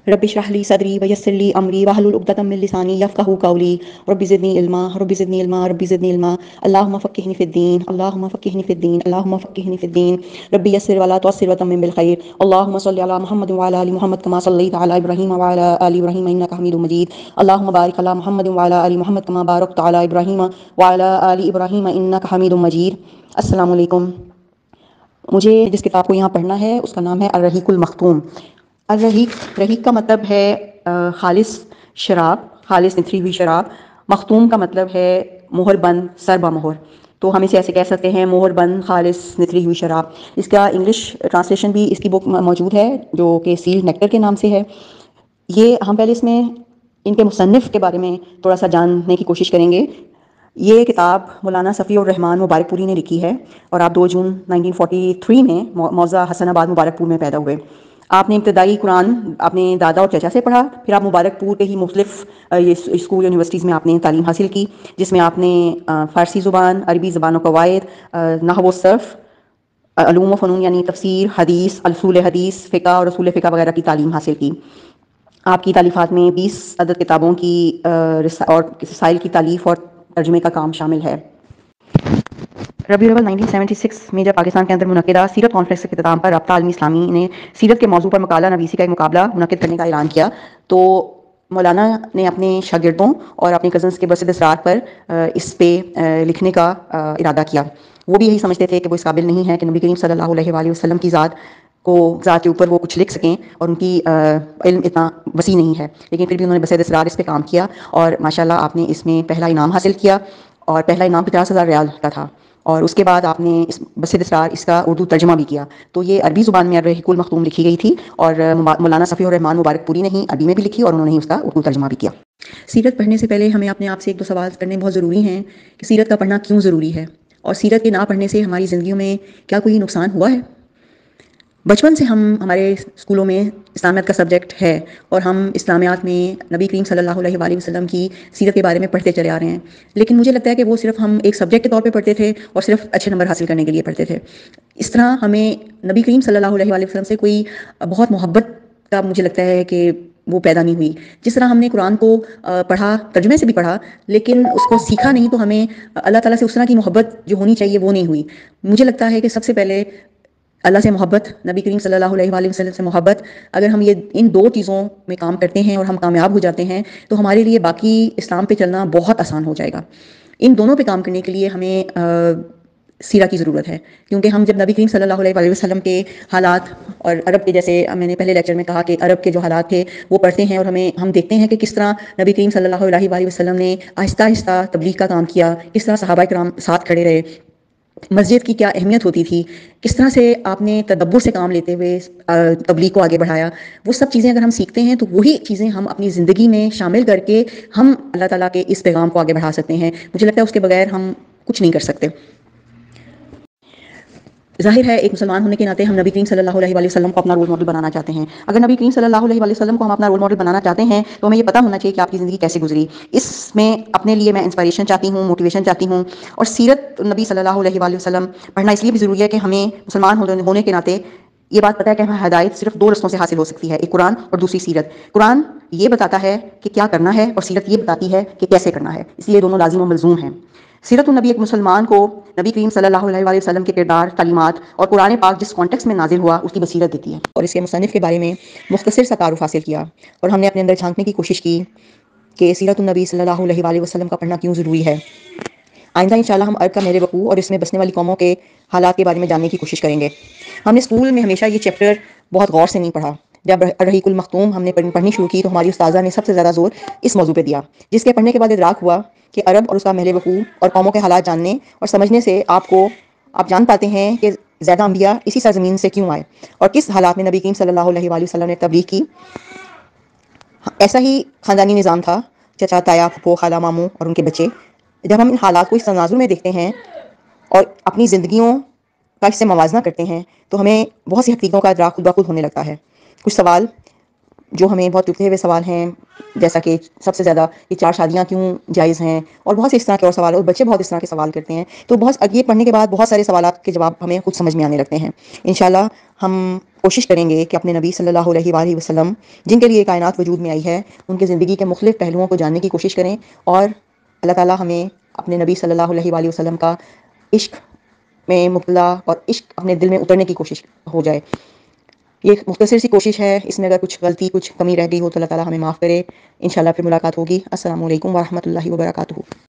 رب اشرح لي صدري ويسر لي امري واحلل عقدة من لساني يفقهوا قولي رب زدني علما رب زدني علما رب زدني علما اللهم فقهني في الدين اللهم فقهني في الدين اللهم فقهني في الدين رب يسر ولا تعسر وتمم بالخير اللهم صل على محمد وعلى ال محمد كما صليت على ابراهيم وعلى ال ابراهيم انك حميد مجيد اللهم بارك على محمد وعلى ال محمد كما باركت على ابراهيم وعلى ال ابراهيم انك حميد مجيد. السلام علیکم. مجھے جس کتاب کو یہاں پڑھنا ہے اس کا نام ہے الرحیق المختوم. رحیق کا مطلب ہے خالص شراب، خالص نتھری ہوئی شراب. مختوم کا مطلب ہے مہر بند، سر بمہر. تو ہم اسے ایسے کہہ سکتے ہیں مہر بند خالص نتھری ہوئی شراب. اس کا انگلش ٹرانسلیشن بھی اس کی بک موجود ہے جو کہ سیلڈ نیکٹر کے نام سے ہے. یہ ہم پہلے اس میں ان کے مصنف کے بارے میں تھوڑا سا جاننے کی کوشش کریں گے. یہ کتاب مولانا صفی الرحمان مبارک پوری نے لکھی ہے اور آپ 2 جون 1943 میں موضع حسن آباد مبارک پور میں پیدا ہوئے. آپ نے ابتدائی قرآن اپنے دادا اور چچا سے پڑھا، پھر آپ مبارک پور کے ہی مختلف اسکول یونیورسٹیز میں آپ نے تعلیم حاصل کی، جس میں آپ نے فارسی زبان، عربی زبان و قواعد، نحو و صرف، علوم و فنون یعنی تفسیر، حدیث، اصول حدیث، فقہ اور اصول فقہ وغیرہ کی تعلیم حاصل کی. آپ کی تالیفات میں 20 عدد کتابوں کی اور رسائل کی تالیف اور ترجمے کا کام شامل ہے. ربیع الاول 1976 میں جب پاکستان کے اندر منعقدہ سیرت کانفرنس کے اختتام پر رابطہ عالمی اسلامی نے سیرت کے موضوع پر مقالہ نویسی کا ایک مقابلہ منعقد کرنے کا اعلان کیا تو مولانا نے اپنے شاگردوں اور اپنے کزنس کے برسد اصرار پر اس پہ لکھنے کا ارادہ کیا. وہ بھی یہی سمجھتے تھے کہ وہ اس قابل نہیں ہے کہ نبی کریم صلی اللہ علیہ وآلہ وسلم کی ذات کے اوپر وہ کچھ لکھ سکیں اور ان کی علم اتنا وسیع نہیں ہے، لیکن پھر بھی انہوں نے برسد اصرار اس پہ کام کیا اور ماشاءاللہ آپ نے اس میں پہلا انعام حاصل کیا اور پہلا انعام 50,000 ریال کا تھا. اور اس کے بعد آپ نے برسد اصرار اس کا اردو ترجمہ بھی کیا. تو یہ عربی زبان میں الرحیق المختوم لکھی گئی تھی اور مولانا صفی الرحمان مبارک پوری نے ہی عربی میں بھی لکھی اور انہوں نے ہی اس کا اردو ترجمہ بھی کیا. سیرت پڑھنے سے پہلے ہمیں اپنے آپ سے 1-2 سوال کرنے بہت ضروری ہیں کہ سیرت کا پڑھنا کیوں ضروری ہے اور سیرت کے نہ پڑھنے سے ہماری زندگیوں میں کیا کوئی نقصان ہوا ہے. بچپن سے ہمارے اسکولوں میں اسلامیات کا سبجیکٹ ہے اور ہم اسلامیات میں نبی کریم صلی اللہ علیہ وآلہ وسلم کی سیرت کے بارے میں پڑھتے چلے آ رہے ہیں، لیکن مجھے لگتا ہے کہ وہ صرف ہم ایک سبجیکٹ کے طور پہ پڑھتے تھے اور صرف اچھے نمبر حاصل کرنے کے لیے پڑھتے تھے. اس طرح ہمیں نبی کریم صلی اللہ علیہ وآلہ وسلم سے کوئی بہت محبت کا مجھے لگتا ہے کہ وہ پیدا نہیں ہوئی. جس طرح ہم نے قرآن کو پڑھا، ترجمے سے بھی پڑھا، لیکن اس کو سیکھا نہیں تو ہمیں اللہ تعالیٰ سے اس طرح کی محبت جو ہونی چاہیے وہ نہیں ہوئی. مجھے لگتا ہے کہ سب سے پہلے اللہ سے محبت، نبی کریم صلی اللہ علیہ وآلہ وسلم سے محبت، اگر ہم ان 2 چیزوں میں کام کرتے ہیں اور ہم کامیاب ہو جاتے ہیں تو ہمارے لیے باقی اسلام پہ چلنا بہت آسان ہو جائے گا. ان دونوں پہ کام کرنے کے لیے ہمیں سیرت کی ضرورت ہے، کیونکہ ہم جب نبی کریم صلی اللہ علیہ وآلہ وسلم کے حالات اور عرب کے، جیسے میں نے پہلے لیکچر میں کہا کہ عرب کے جو حالات تھے وہ پڑھتے ہیں اور ہم دیکھتے ہیں کہ کس طرح نبی کریم صلی اللہ علیہ وآلہ وسلم نے آہستہ آہستہ تبلیغ کا کام کیا، کس طرح صحابہ کرام ساتھ کھڑے رہے، مسجد کی کیا اہمیت ہوتی تھی، کس طرح سے آپ نے تدبر سے کام لیتے ہوئے تبلیغ کو آگے بڑھایا. وہ سب چیزیں اگر ہم سیکھتے ہیں تو وہی چیزیں ہم اپنی زندگی میں شامل کر کے ہم اللہ تعالیٰ کے اس پیغام کو آگے بڑھا سکتے ہیں. مجھے لگتا ہے اس کے بغیر ہم کچھ نہیں کر سکتے. ظاہر ہے ایک مسلمان ہونے کے ناطے ہم نبی کریم صلی اللہ علیہ وآلہ وسلم کو اپنا رول ماڈل بنانا چاہتے ہیں. اگر نبی کریم صلی اللہ علیہ وآلہ وسلم کو ہم اپنا رول ماڈل بنانا چاہتے ہیں تو ہمیں یہ پتہ ہونا چاہیے کہ آپ کی زندگی کیسے گزری. اس میں اپنے لیے میں انسپائریشن چاہتی ہوں، موٹیویشن چاہتی ہوں. اور سیرت نبی صلی اللہ علیہ وآلہ وسلم پڑھنا اس لیے بھی ضروری ہے کہ ہمیں مسلمان ہونے کے ناطے یہ بات پتہ ہے کہ ہمیں ہدایت صرف 2 رستوں سے حاصل ہو سکتی ہے، ایک قرآن اور دوسری سیرت. قرآن یہ بتاتا ہے کہ کیا کرنا ہے اور سیرت یہ بتاتی ہے کہ کیسے کرنا ہے، اس لیے دونوں لازم و ملزوم ہیں. سیرت النبی ایک مسلمان کو نبی کریم صلی اللہ علیہ وآلہ وسلم کے کردار، تعلیمات اور قرآن پاک جس کانٹیکس میں نازل ہوا اس کی بصیرت دیتی ہے. اور اس کے مصنف کے بارے میں مختصر سا تعارف حاصل کیا اور ہم نے اپنے اندر جھانکنے کی کوشش کی کہ سیرت النبی صلی اللہ علیہ وآلہ وسلم کا پڑھنا کیوں ضروری ہے. آئندہ انشاءاللہ ہم عرب کا میلے وقوع اور اس میں بسنے والی قوموں کے حالات کے بارے میں جاننے کی کوشش کریں گے. ہم نے اسکول میں ہمیشہ یہ چیپٹر بہت غور سے نہیں پڑھا. جب الرحیق المختوم ہم نے پڑھنی شروع کی تو ہماری استاذہ نے سب سے زیادہ زور اس موضوع پہ دیا، جس کے پڑھنے کے بعد ادراک ہوا کہ عرب اور اس کا محل وقوع اور قوموں کے حالات جاننے اور سمجھنے سے آپ جان پاتے ہیں کہ زیادہ انبیاء اسی سرزمین سے کیوں آئے اور کس حالات میں نبی کریم صلی اللہ علیہ وآلہ وسلم نے تبلیغ کی. ایسا ہی خاندانی نظام تھا، چچا، تایا، پھپھو، خالہ، ماموں اور ان کے بچے. جب ہم ان حالات کو اس تناظر میں دیکھتے ہیں اور اپنی زندگیوں کا اس سے موازنہ کرتے ہیں تو ہمیں بہت سی حقیقتوں کا ادراک خود بخود ہونے لگتا ہے. کچھ سوال جو ہمیں بہت ٹوٹے ہوئے سوال ہیں، جیسا کہ سب سے زیادہ یہ 4 شادیاں کیوں جائز ہیں، اور بہت سے اس طرح کے اور سوال، اور بچے بہت اس طرح کے سوال کرتے ہیں، تو یہ پڑھنے کے بعد بہت سارے سوالات کے جواب ہمیں خود سمجھ میں آنے لگتے ہیں۔ انشاءاللہ ہم کوشش کریں گے کہ اپنے نبی صلی اللہ علیہ وآلہ وسلم جن کے لیے کائنات وجود میں آئی ہے، ان کے زندگی کے مختلف پہلوؤں کو جاننے کی کوشش کریں، اور اللہ تعالی ہمیں اپنے نبی صلی اللہ علیہ وآلہ وسلم کا عشق میں مبتلا اور عشق اپنے دل میں اترنے کی کوشش ہو جائے۔ یہ ایک مختصر سی کوشش ہے، اس میں اگر کچھ غلطی کچھ کمی رہ گئی ہو تو اللہ تعالی ہمیں معاف کرے۔ انشاءاللہ پھر ملاقات ہوگی۔ السلام علیکم ورحمۃ اللہ وبرکاتہ۔